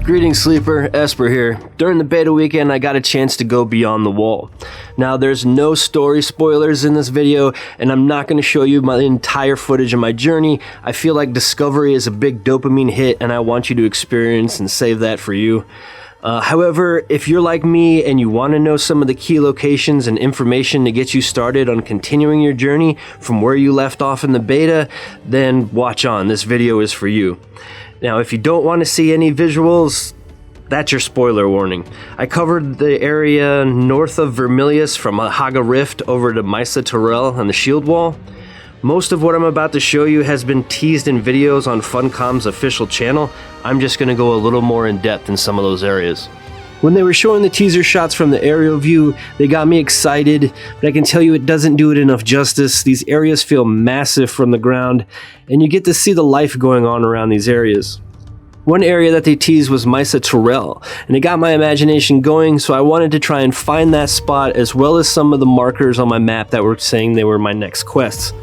Greetings Sleeper, Esper here. During the beta weekend I got a chance to go beyond the wall. Now there's no story spoilers in this video and I'm not going to show you my entire footage of my journey. I feel like discovery is a big dopamine hit and I want you to experience and save that for you. However, if you're like me and you want to know some of the key locations and information to get you started on continuing your journey from where you left off in the beta, then watch on. This video is for you. Now, if you don't want to see any visuals, that's your spoiler warning. I covered the area north of Vermilius from Hagga Rift over to Mysa Tarill on the shield wall. Most of what I'm about to show you has been teased in videos on Funcom's official channel. I'm just going to go a little more in depth in some of those areas. When they were showing the teaser shots from the aerial view, they got me excited, but I can tell you it doesn't do it enough justice. These areas feel massive from the ground, and you get to see the life going on around these areas. One area that they teased was Mysa Tarill, and it got my imagination going, so I wanted to try and find that spot as well as some of the markers on my map that were saying they were my next quests.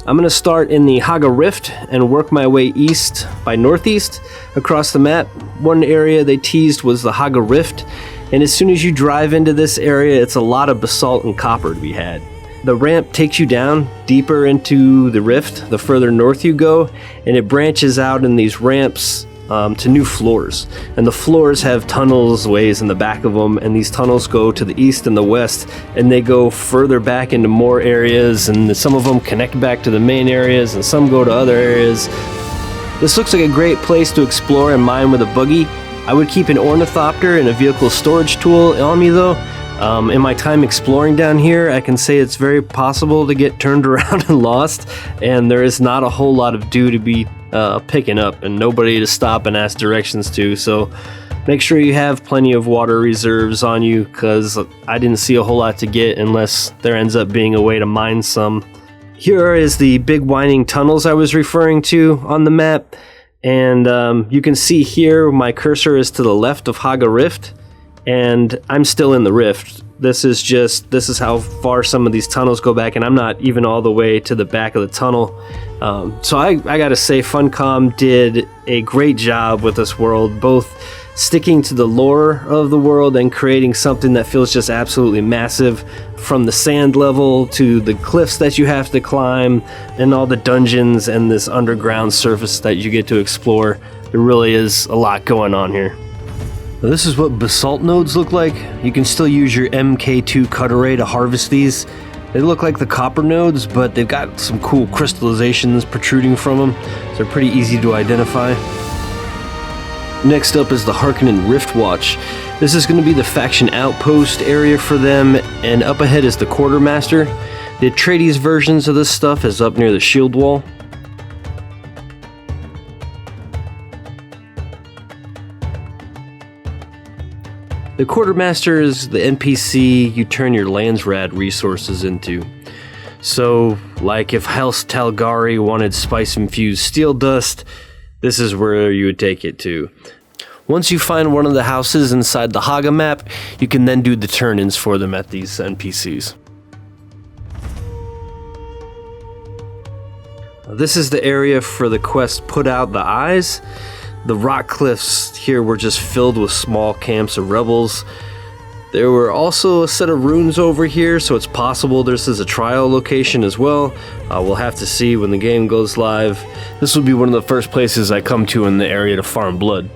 I'm going to start in the Hagga Rift and work my way east by northeast across the map. One area they teased was the Hagga Rift, and as soon as you drive into this area, it's a lot of basalt and copper to be had. The ramp takes you down deeper into the rift the further north you go, and it branches out in these ramps to new floors, and the floors have tunnels ways in the back of them, and these tunnels go to the east and the west, and they go further back into more areas, and some of them connect back to the main areas and some go to other areas. This looks like a great place to explore and mine with a buggy. I would keep an ornithopter and a vehicle storage tool on me though. In my time exploring down here, I can say it's very possible to get turned around and lost, and there is not a whole lot of dew to be picking up and nobody to stop and ask directions to, so make sure you have plenty of water reserves on you, because I didn't see a whole lot to get unless there ends up being a way to mine some. Here is the big winding tunnels I was referring to on the map, and you can see here my cursor is to the left of Hagga Rift, and I'm still in the rift. This is how far some of these tunnels go back, and I'm not even all the way to the back of the tunnel. So I gotta say, Funcom did a great job with this world, both sticking to the lore of the world and creating something that feels just absolutely massive, from the sand level to the cliffs that you have to climb and all the dungeons and this underground surface that you get to explore. There really is a lot going on here. Now, this is what basalt nodes look like. You can still use your MK2 cut array to harvest these. They look like the copper nodes, but they've got some cool crystallizations protruding from them, so they're pretty easy to identify. Next up is the Harkonnen Rift Watch. This is going to be the faction outpost area for them, and up ahead is the Quartermaster. The Atreides versions of this stuff is up near the shield wall. The Quartermaster is the NPC you turn your Landsrad resources into. So, like if House Talgari wanted spice-infused steel dust, this is where you would take it to. Once you find one of the houses inside the Hagga map, you can then do the turn-ins for them at these NPCs. This is the area for the quest Put Out the Eyes. The rock cliffs here were just filled with small camps of rebels. There were also a set of ruins over here, so it's possible this is a trial location as well. We'll have to see when the game goes live. This will be one of the first places I come to in the area to farm blood.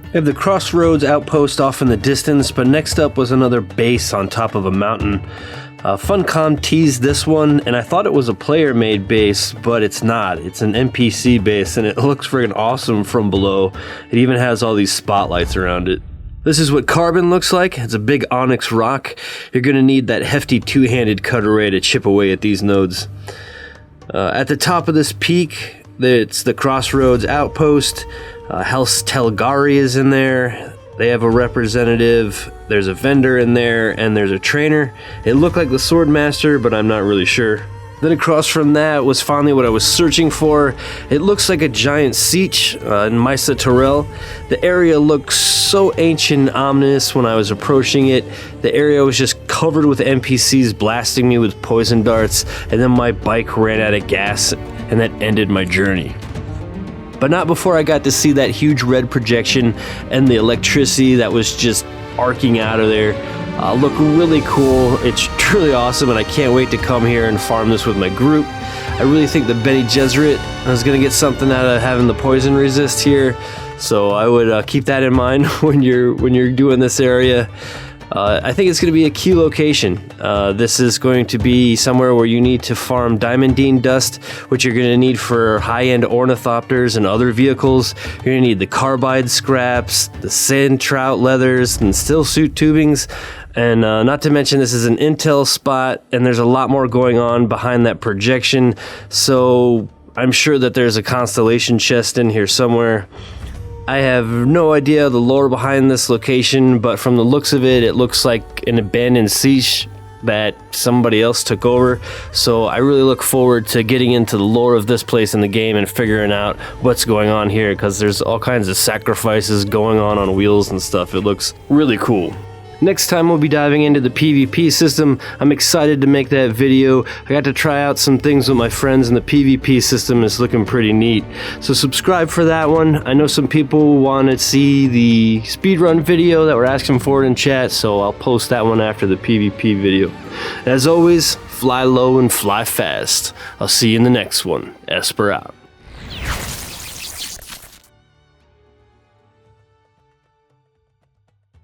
We have the Crossroads outpost off in the distance, but next up was another base on top of a mountain. Funcom teased this one, and I thought it was a player-made base, but it's not. It's an NPC base, and it looks friggin' awesome from below. It even has all these spotlights around it. This is what Carbon looks like. It's a big onyx rock. You're gonna need that hefty two-handed cut array to chip away at these nodes. At the top of this peak, it's the Crossroads outpost. House Talgari is in there. They have a representative, there's a vendor in there, and there's a trainer. It looked like the Swordmaster, but I'm not really sure. Then across from that was finally what I was searching for. It looks like a giant siege in Mysa Tarill. The area looks so ancient and ominous when I was approaching it. The area was just covered with NPCs blasting me with poison darts, and then my bike ran out of gas, and that ended my journey. But not before I got to see that huge red projection and the electricity that was just arcing out of there. Look really cool. It's truly awesome, and I can't wait to come here and farm this with my group. I really think the Bene Gesserit is going to get something out of having the poison resist here, so I would keep that in mind when you're doing this area. I think it's going to be a key location. This is going to be somewhere where you need to farm diamondine dust, which you're going to need for high-end ornithopters and other vehicles. You're going to need the carbide scraps, the sand trout leathers, and still suit tubings. And not to mention this is an intel spot, and there's a lot more going on behind that projection. So I'm sure that there's a constellation chest in here somewhere. I have no idea the lore behind this location, but from the looks of it, it looks like an abandoned siege that somebody else took over. So I really look forward to getting into the lore of this place in the game and figuring out what's going on here, because there's all kinds of sacrifices going on wheels and stuff. It looks really cool. Next time we'll be diving into the PvP system. I'm excited to make that video. I got to try out some things with my friends, and the PvP system is looking pretty neat. So subscribe for that one. I know some people want to see the speedrun video that were asking for it in chat, so I'll post that one after the PvP video. As always, fly low and fly fast. I'll see you in the next one. Esper out.